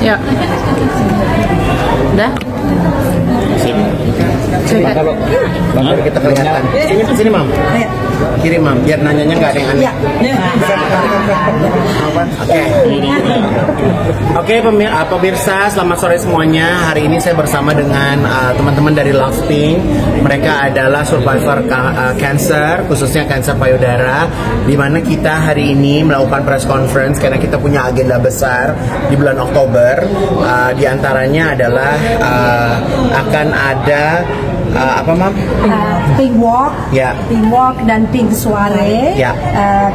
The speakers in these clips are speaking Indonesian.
Ya. Udah? Kalau Bang kita kelihatan. Sini Mam. Kiri Mam, biar nanyanya nggak ada yang aneh. Oke, pemirsa, selamat sore semuanya. Hari ini saya bersama dengan teman-teman dari Lovepink. Mereka adalah survivor cancer, khususnya kanker payudara, di mana kita hari ini melakukan press conference karena kita punya agenda besar di bulan Oktober. Di antaranya adalah akan ada apa Mam? Pink Walk, ya. Pink Walk dan Pink Soiree. Ya.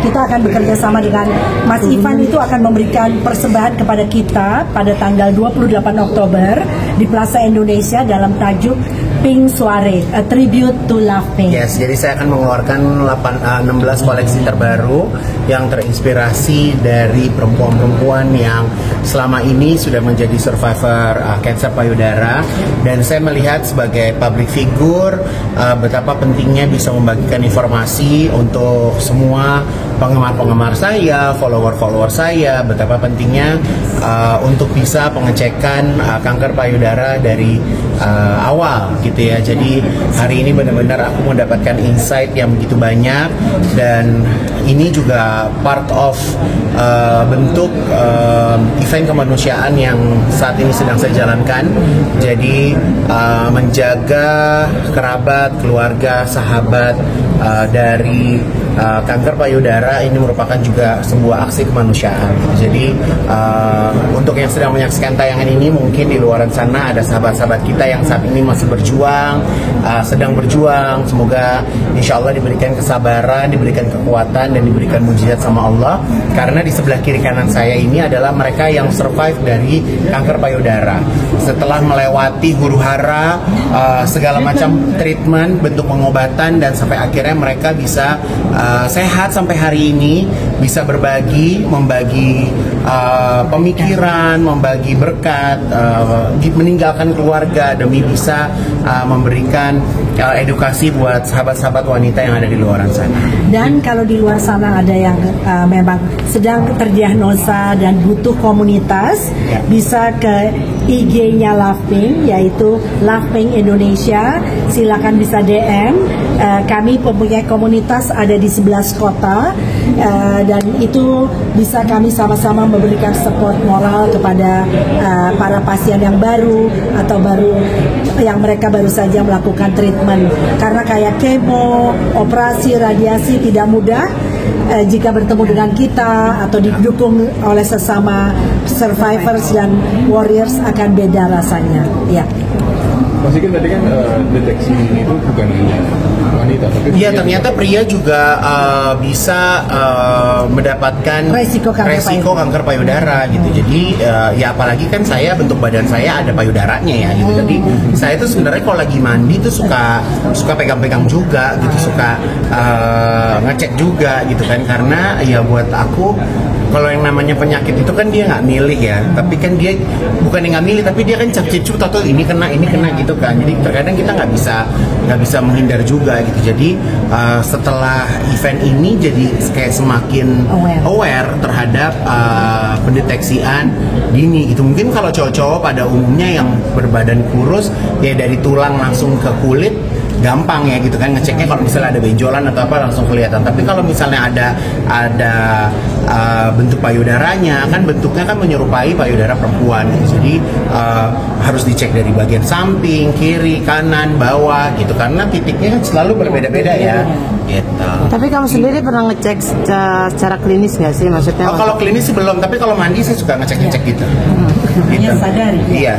Kita akan bekerja sama dengan Mas Ivan, itu akan memberikan persembahan kepada kita pada tanggal 28 Oktober di Plaza Indonesia dalam tajuk Pink Soiree, a tribute to Lovepink. Yes, jadi saya akan mengeluarkan 16 koleksi terbaru yang terinspirasi dari perempuan-perempuan yang selama ini sudah menjadi survivor kanker payudara, dan saya melihat sebagai public figure betapa pentingnya bisa membagikan informasi untuk semua penggemar-penggemar saya, follower-follower saya, betapa pentingnya untuk bisa pengecekan kanker payudara dari awal gitu ya. Jadi hari ini benar-benar aku mendapatkan insight yang begitu banyak, dan ini juga part of bentuk event kemanusiaan yang saat ini sedang saya jalankan. Jadi menjaga kerabat, keluarga, sahabat dari kanker payudara ini merupakan juga sebuah aksi kemanusiaan. Jadi untuk yang sedang menyaksikan tayangan ini, mungkin di luar sana ada sahabat-sahabat kita yang saat ini masih berjuang, sedang berjuang. Semoga insya Allah diberikan kesabaran, diberikan kekuatan, dan diberikan mujizat sama Allah. Karena di sebelah kiri kanan saya ini adalah mereka yang survive dari kanker payudara. Setelah melewati huru-hara, segala macam treatment, bentuk pengobatan, dan sampai akhirnya mereka bisa sehat sampai hari ini, bisa berbagi, membagi pemikiran, membagi berkat, meninggalkan keluarga demi bisa memberikan edukasi buat sahabat-sahabat wanita yang ada di luar sana. Dan kalau di luar sana ada yang memang sedang terdiagnosa dan butuh komunitas, ya, bisa ke IG-nya Lovepink, yaitu Lovepink Indonesia. Silakan bisa DM. Kami mempunyai komunitas ada di 11 kota, dan itu bisa kami sama-sama memberikan support moral kepada para pasien yang baru atau yang mereka baru saja melakukan treatment. Karena kayak kemo, operasi, radiasi tidak mudah. Jika bertemu dengan kita atau didukung oleh sesama survivors dan warriors, akan beda rasanya. Ya. Mas Ikin tadi kan deteksi itu bukan hanya wanita, tapi iya, ternyata pria juga bisa mendapatkan resiko kanker payudara gitu. Jadi ya apalagi kan saya, bentuk badan saya ada payudaranya ya gitu. Jadi saya tuh sebenarnya kalau lagi mandi tuh suka pegang-pegang juga gitu, suka ngecek juga gitu kan, karena ya buat aku kalau yang namanya penyakit itu kan dia nggak milih ya, tapi kan dia bukan yang nggak milih, tapi dia kan cap-cip atau ini kena gitu kan. Jadi terkadang kita nggak bisa menghindar juga gitu. Jadi setelah event ini jadi kayak semakin aware terhadap pendeteksian dini gitu. Mungkin kalau cowok-cowok pada umumnya yang berbadan kurus ya dari tulang langsung ke kulit gampang ya gitu kan, ngeceknya kalau misalnya ada benjolan atau apa langsung kelihatan. Tapi kalau misalnya ada bentuk payudaranya, kan bentuknya kan menyerupai payudara perempuan gitu. Jadi harus dicek dari bagian samping, kiri, kanan, bawah gitu, karena titiknya kan selalu berbeda-beda ya gitu. Tapi kamu sendiri pernah ngecek secara klinis nggak sih, maksudnya? Kalau klinis sih belum, tapi kalau mandi saya suka ngecek gitu. Hanya sadari. Iya.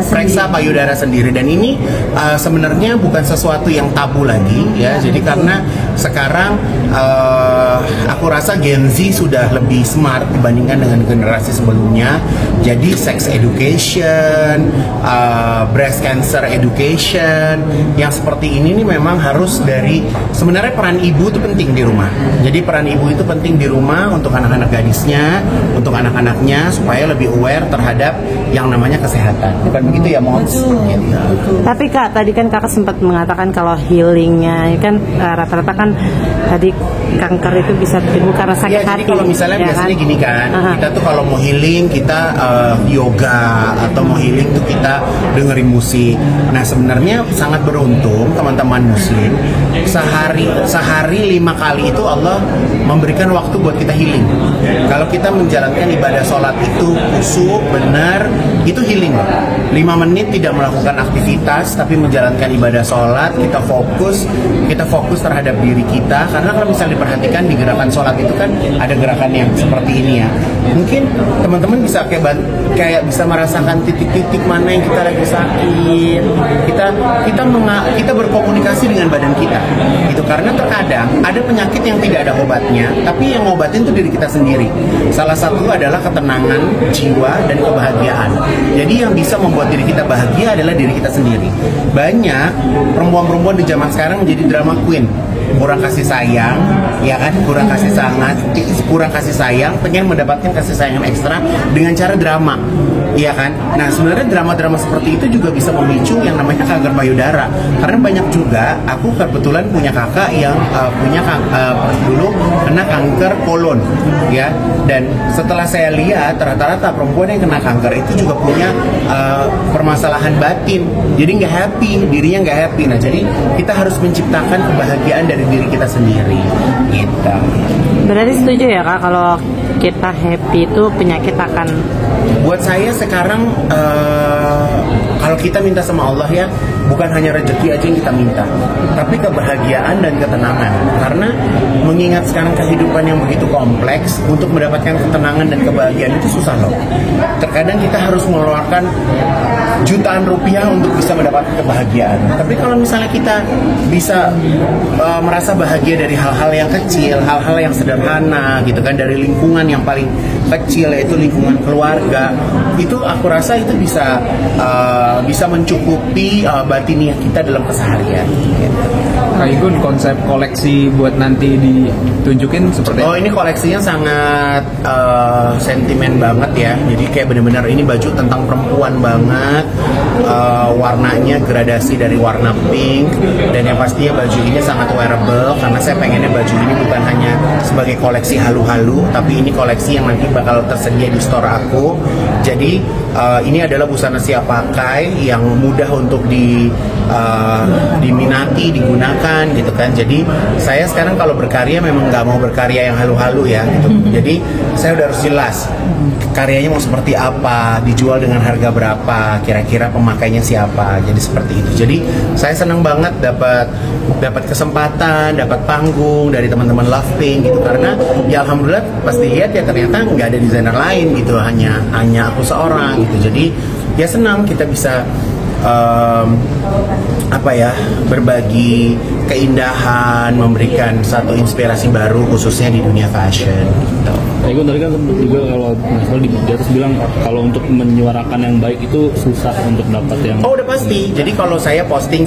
Periksa payudara sendiri, dan ini sebenarnya bukan sesuatu yang tabu lagi ya. Jadi karena sekarang aku rasa Gen Z sudah lebih smart dibandingkan dengan generasi sebelumnya. Jadi sex education, breast cancer education, yang seperti ini nih memang harus dari, sebenarnya peran ibu itu penting di rumah. Jadi peran ibu itu penting di rumah untuk anak-anak gadisnya, untuk anak-anaknya, supaya lebih aware terhadap yang namanya kesehatan. Bukan begitu ya, Mons? Gitu. Tapi Kak, tadi kan Kakak sempat mengatakan kalau healingnya kan rata-rata kan tadi kanker itu bisa timbul karena sakit Ya, hati. jadi kalau misalnya ya biasanya kan? gini kan, Aha. kita tuh kalau mau healing kita yoga atau mau healing tuh kita dengerin musik. Nah sebenarnya sangat beruntung teman-teman muslim, sehari 5 kali itu Allah memberikan waktu buat kita healing. Kalau kita menjalankan ibadah sholat itu khusyuk, benar, itu healing. 5 menit tidak melakukan aktivitas tapi menjalankan ibadah sholat, kita fokus terhadap diri kita. Karena kalau misalnya diperhatikan di gerakan sholat itu kan ada gerakan yang seperti ini ya. Mungkin teman-teman bisa kayak bisa merasakan titik-titik mana yang kita lagi sakit. Kita berkomunikasi dengan badan kita. Itu karena terkadang ada penyakit yang tidak ada obatnya, tapi yang ngobatin itu diri kita sendiri. Salah satu adalah ketenangan jiwa dan kebahagiaan. Jadi yang bisa membuat diri kita bahagia adalah diri kita sendiri. Banyak perempuan-perempuan di zaman sekarang menjadi drama queen, kurang kasih sayang, ya kan, kurang kasih sayang, pengen mendapatkan kasih sayang ekstra dengan cara drama, iya kan. Nah sebenarnya drama-drama seperti itu juga bisa memicu yang namanya kanker payudara. Karena banyak juga, aku kebetulan punya kakak yang dulu kena kanker kolon, ya. Dan setelah saya lihat rata-rata perempuan yang kena kanker itu juga punya permasalahan batin, jadi nggak happy, dirinya nggak happy. Nah jadi kita harus menciptakan kebahagiaan dari diri kita sendiri, gitu. Berarti setuju ya Kak kalau kita happy itu penyakit akan. Buat saya sekarang kalau kita minta sama Allah ya, bukan hanya rezeki aja yang kita minta, tapi kebahagiaan dan ketenangan. Karena mengingat sekarang kehidupan yang begitu kompleks, untuk mendapatkan ketenangan dan kebahagiaan itu susah loh. Terkadang kita harus mengeluarkan jutaan rupiah untuk bisa mendapatkan kebahagiaan. Tapi kalau misalnya kita bisa merasa bahagia dari hal-hal yang kecil, hal-hal yang sederhana gitu kan, dari lingkungan yang paling kecil yaitu lingkungan keluarga, itu aku rasa itu bisa mencukupi batiniah kita dalam keseharian. Gitu. Kak Igun, konsep koleksi buat nanti ditunjukin seperti Oh, ini koleksinya sangat sentimen banget ya. Jadi kayak bener-bener ini baju tentang perempuan banget. Warnanya gradasi dari warna pink, dan yang pastinya baju ini sangat wearable karena saya pengennya baju ini bukan hanya sebagai koleksi halu-halu, tapi ini koleksi yang nanti bakal tersedia di store aku. Jadi ini adalah busana siap pakai yang mudah untuk diminati, digunakan gitu kan. Jadi saya sekarang kalau berkarya memang nggak mau berkarya yang halu-halu ya gitu. Jadi saya udah harus jelas karyanya mau seperti apa, dijual dengan harga berapa, kira-kira pemakainya siapa. Jadi seperti itu. Jadi saya senang banget dapat kesempatan, dapat panggung dari teman-teman Love Pink gitu, karena ya alhamdulillah pas dilihat ya ternyata nggak ada desainer lain gitu, hanya aku seorang gitu. Jadi ya senang kita bisa berbagi keindahan, memberikan satu inspirasi baru khususnya di dunia fashion gitu. Igun tadi kan juga kalau di atas bilang kalau untuk menyuarakan yang baik itu susah untuk dapat yang. Oh udah pasti. Jadi kalau saya posting,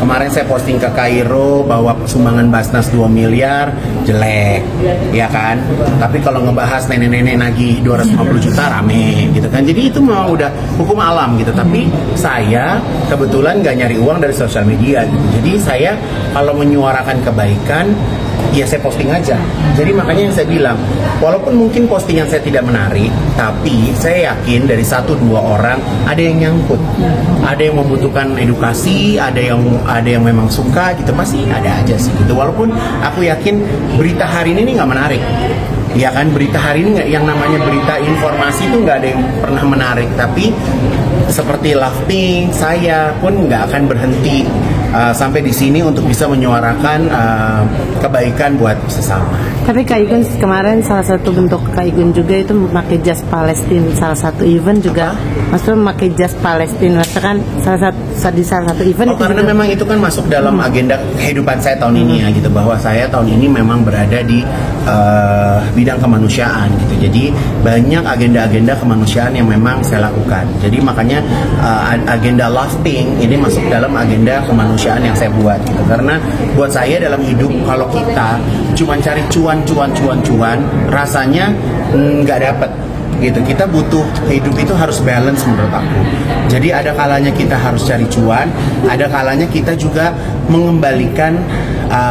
kemarin saya posting ke Kairo bahwa sumbangan Basnas 2 miliar jelek, ya kan. Tapi kalau ngebahas nenek-nenek nagih 250 juta rame gitu kan. Jadi itu memang udah hukum alam gitu. Tapi saya kebetulan nggak nyari uang dari sosial media gitu. Jadi saya kalau menyuarakan kebaikan, ya saya posting aja. Jadi makanya yang saya bilang, walaupun mungkin postingan saya tidak menarik, tapi saya yakin dari 1-2 orang ada yang nyangkut, ada yang membutuhkan edukasi, ada yang memang suka gitu, pasti ada aja sih gitu. Walaupun aku yakin berita hari ini nggak menarik, ya kan, berita hari ini yang namanya berita informasi itu nggak ada yang pernah menarik. Tapi seperti Love Pink, saya pun nggak akan berhenti sampai di sini untuk bisa menyuarakan kebaikan buat sesama. Tapi Kak Igun kemarin salah satu bentuk Kak Igun juga itu memakai jas Palestina, salah satu event juga maksudnya memakai jas Palestina, maksudnya kan di salah satu event itu karena juga. memang itu kan masuk dalam agenda kehidupan saya tahun ini ya gitu, bahwa saya tahun ini memang berada di bidang kemanusiaan gitu. Jadi banyak agenda-agenda kemanusiaan yang memang saya lakukan. Jadi makanya agenda Love Pink ini masuk dalam agenda kemanusiaan yang saya buat gitu. Karena buat saya dalam hidup kalau kita cuma cari cuan, rasanya nggak dapet gitu. Kita butuh, hidup itu harus balance menurut aku. Jadi ada kalanya kita harus cari cuan, ada kalanya kita juga mengembalikan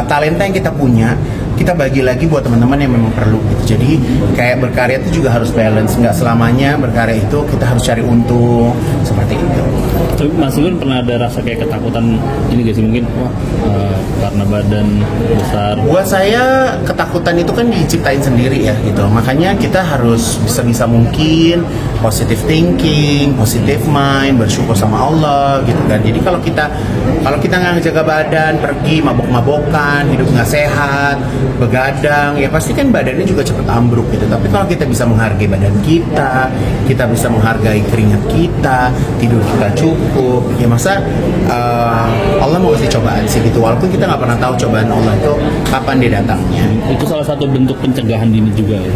talenta yang kita punya kita bagi lagi buat teman-teman yang memang perlu gitu. Jadi kayak berkarya itu juga harus balance, nggak selamanya berkarya itu kita harus cari untung seperti itu. Tapi Mas Igun pernah ada rasa kayak ketakutan ini gak sih, mungkin karena badan besar? Buat saya ketakutan itu kan diciptain sendiri ya gitu. Makanya kita harus bisa mungkin positive thinking, positive mind, bersyukur sama Allah gitu kan. Jadi kalau kita nggak ngejaga badan, pergi mabok-mabokan, hidup nggak sehat, begadang, ya pasti kan badannya juga cepet ambruk gitu. Tapi kalau kita bisa menghargai badan kita bisa menghargai keringat kita, tidur kita cukup, ya masa Allah mau kasih cobaan sih gitu. Walaupun kita nggak pernah tahu cobaan Allah itu kapan dia datangnya. Itu salah satu bentuk pencegahan dini juga ya?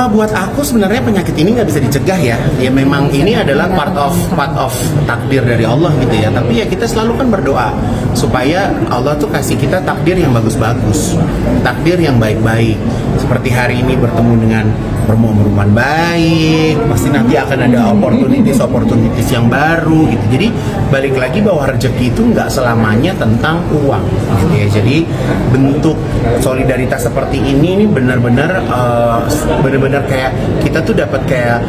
Buat aku sebenarnya penyakit ini nggak bisa dicegah ya. Ya memang ini adalah part of takdir dari Allah gitu ya. Tapi ya kita selalu kan berdoa supaya Allah tuh kasih kita takdir yang bagus-bagus, takdir yang baik-baik. Seperti hari ini bertemu dengan perempuan baik, pasti nanti akan ada opportunities yang baru gitu. Jadi balik lagi bahwa rezeki itu nggak selamanya tentang uang gitu ya. Jadi bentuk solidaritas seperti ini benar-benar kayak kita tuh dapat kayak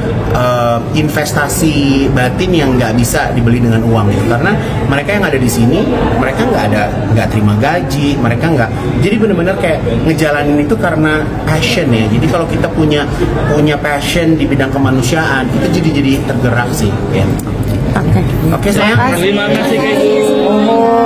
investasi batin yang nggak bisa dibeli dengan uang gitu. Karena mereka yang ada di sini mereka nggak terima gaji, mereka nggak, jadi benar-benar kayak ngejalanin itu karena passion ya. Jadi kalau kita punya passion di bidang kemanusiaan, kita jadi tergerak sih ya. Oke. Oke sayang. Terima kasih Kak Igun.